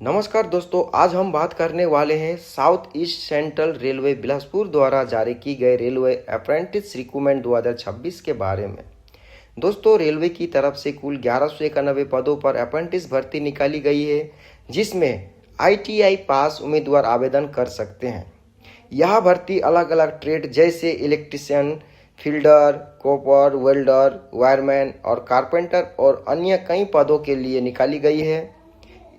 नमस्कार दोस्तों, आज हम बात करने वाले हैं south east central railway Bilaspur द्वारा जारी की गई रेलवे अप्रेंटिस रिक्रूटमेंट 2026 के बारे में। दोस्तों, रेलवे की तरफ से कुल 1191 पदों पर अप्रेंटिस भर्ती निकाली गई है, जिसमें ITI पास उम्मीदवार आवेदन कर सकते हैं। यह भर्ती अलग अलग ट्रेड जैसे electrician, fielder, copper, welder, wireman और कारपेंटर और अन्य कई पदों के लिए निकाली गई है।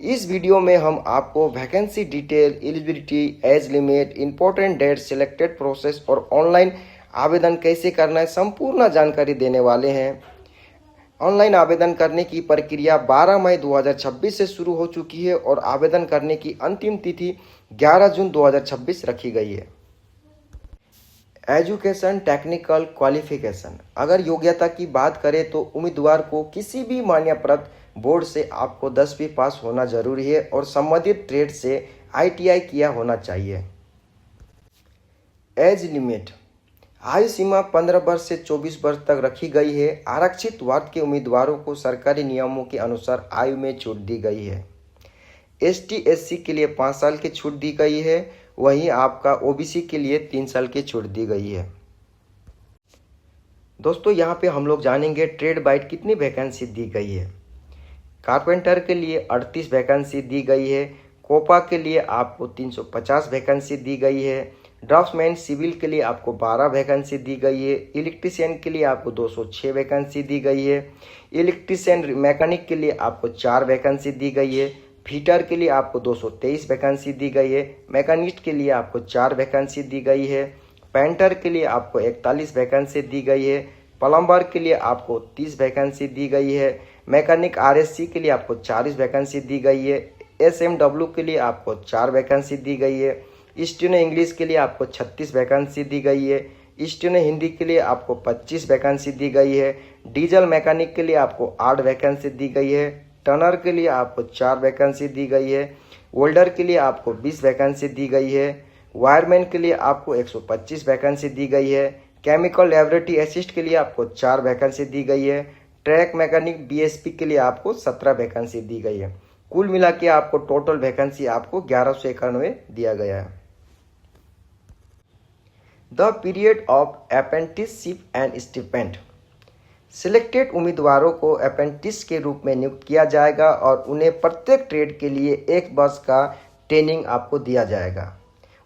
इस वीडियो में हम आपको vacancy detail, eligibility, age limit, important date, selected process और ऑनलाइन आवेदन कैसे करना है संपूर्ण जानकारी देने वाले हैं। ऑनलाइन आवेदन करने की प्रक्रिया 12 मई 2026 से शुरू हो चुकी है और आवेदन करने की अंतिम तिथि 11 जून 2026 रखी गई है। Education, technical qualification. अगर योग्यता की बात करें तो उम्मीदवार को किसी भी मान्यप्रत बोर्ड से आपको 10वीं पास होना जरूरी है और संबंधित ट्रेड से ITI किया होना चाहिए। एज लिमिट, आयु सीमा 15 वर्ष से 24 वर्ष तक रखी गई है। आरक्षित वर्ग के उम्मीदवारों को सरकारी नियमों के अनुसार आयु में छूट दी गई है। ST SC के लिए 5 साल की छूट दी गई है, वहीं आपका OBC के लिए 3 साल की छूट दी गई है। दोस्तों, यहाँ पे हम लोग जानेंगे ट्रेड बाइट कितनी वैकेंसी दी गई है। कारपेंटर के लिए 38 वैकेंसी दी गई है। कोपा के लिए आपको 350 वैकेंसी दी गई है। ड्राफ्ट्समैन सिविल के लिए आपको 12 वैकेंसी दी गई है। इलेक्ट्रीशियन के लिए आपको 206 वैकेंसी दी गई है। इलेक्ट्रीशियन मैकेनिक के लिए आपको 4 वैकेंसी दी गई है। फिटर के लिए आपको 223 वैकेंसी दी गई है। मैकेनिस्ट के लिए आपको 4 वैकेंसी दी गई है। पेंटर के लिए आपको 41 वैकेंसी दी गई है। प्लम्बर के लिए आपको 30 वैकेंसी दी गई है। मैकेनिक RSC के लिए आपको 40 वैकेंसी दी गई है। SMW के लिए आपको 4 वैकेंसी दी गई है। स्टेनो इंग्लिश के लिए आपको 36 वैकेंसी दी गई है। स्टेनो हिंदी के लिए आपको 25 वैकेंसी दी गई है। डीजल मैकेनिक के लिए आपको 8 वैकेंसी दी गई है। टनर के लिए आपको 4 वैकेंसी दी गई है। वेल्डर के लिए आपको 20 वैकेंसी दी गई है। वायरमैन के लिए आपको 125 वैकेंसी दी गई है। केमिकल लैबोरेटरी असिस्ट के लिए आपको 4 वैकेंसी दी गई है। ट्रैक मैकेनिक BSP के लिए आपको 17 वैकेंसी दी गई है। कुल मिला के आपको टोटल वैकेंसी आपको 1191 दिया गया है। The period of apprenticeship and stipend. Selected उम्मीदवारों को अप्रेंटिस के रूप में नियुक्त किया जाएगा और उन्हें प्रत्येक ट्रेड के लिए 1 वर्ष का ट्रेनिंग आपको दिया जाएगा।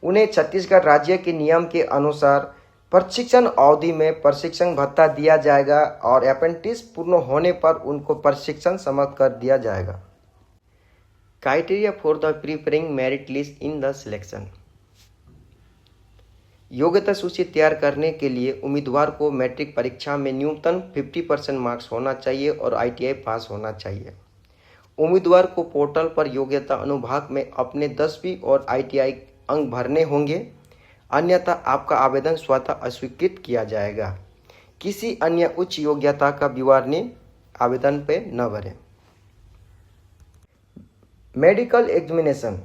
उन्हें छत्तीसगढ़ राज्य के नियम के अनुसार प्रशिक्षण अवधि में प्रशिक्षण भत्ता दिया जाएगा और अप्रेंटिस पूर्ण होने पर उनको प्रशिक्षण समाप्त कर दिया जाएगा। Criteria for the preparing merit list in the selection. योग्यता सूची तैयार करने के लिए उम्मीदवार को मैट्रिक परीक्षा में न्यूनतम 50% मार्क्स होना चाहिए और ITI पास होना चाहिए। उम्मीदवार को पोर्टल पर योग्यता अनुभाग में अपने 10वीं और ITI अंक भरने होंगे, अन्यथा आपका आवेदन स्वतः अस्वीकृत किया जाएगा। किसी अन्य उच्च योग्यता का विवरणी आवेदन पे न भरें। Medical examination.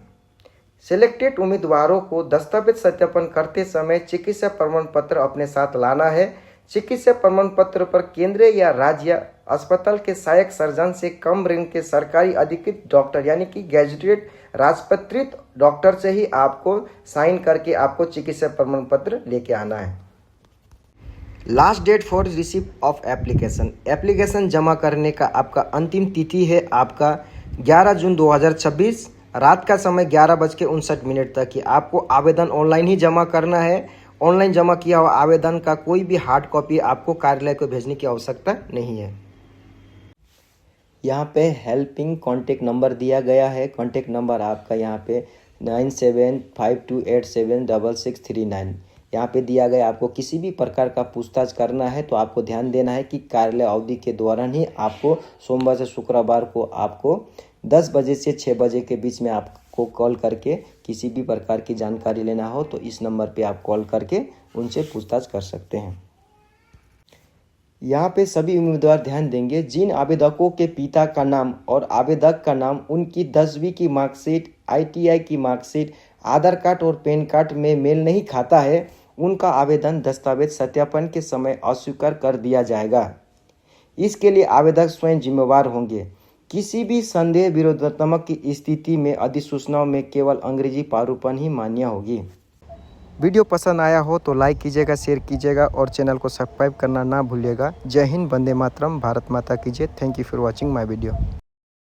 सिलेक्टेड उम्मीदवारों को दस्तावेज सत्यापन करते समय चिकित्सा प्रमाण पत्र अपने साथ लाना है। चिकित्सा प्रमाण पत्र पर केंद्रीय या राज्य अस्पताल के सहायक सर्जन से कम रैंक के सरकारी अधिकृत डॉक्टर यानी कि गैजेटेड राजपत्रित डॉक्टर से ही आपको साइन करके आपको चिकित्सा प्रमाण पत्र लेके आना है। Last date for receive of application. Application जमा करने का आपका अंतिम तिथि है आपका 11 जून 2026 रात का समय 11:59 तक ही आपको आवेदन ऑनलाइन ही जमा करना है। ऑनलाइन जमा किया हुआ आवेदन का कोई भी हार्ड कॉपी आपको कार्यालय को भेजने की आवश्यकता नहीं है। यहाँ पे हेल्पिंग कॉन्टेक्ट नंबर दिया गया है। कॉन्टेक्ट नंबर आपका यहाँ पे 9752876639 यहाँ पे दिया गया। आपको किसी भी प्रकार का पूछताछ करना है तो आपको ध्यान देना है कि कार्यालय अवधि के दौरान ही आपको सोमवार से शुक्रवार को आपको 10 बजे से 6 बजे के बीच में आपको कॉल करके किसी भी प्रकार की जानकारी लेना हो तो इस नंबर पे आप कॉल करके उनसे पूछताछ कर सकते हैं। यहाँ पे सभी उम्मीदवार ध्यान देंगे, जिन आवेदकों के पिता का नाम और आवेदक का नाम उनकी 10वीं की मार्कशीट, ITI की मार्कशीट, आधार कार्ड और पैन कार्ड में मेल नहीं खाता है, उनका आवेदन दस्तावेज सत्यापन के समय अस्वीकार कर दिया जाएगा। इसके लिए आवेदक स्वयं जिम्मेवार होंगे। किसी भी संदेह विरोधात्मक की स्थिति में अधिसूचनाओं में केवल अंग्रेजी प्रारूपण ही मान्य होगी। वीडियो पसंद आया हो तो लाइक कीजिएगा, शेयर कीजिएगा और चैनल को सब्सक्राइब करना ना भूलिएगा। जय हिंद, वंदे मातरम, भारत माता की जय। Thank you for watching my video.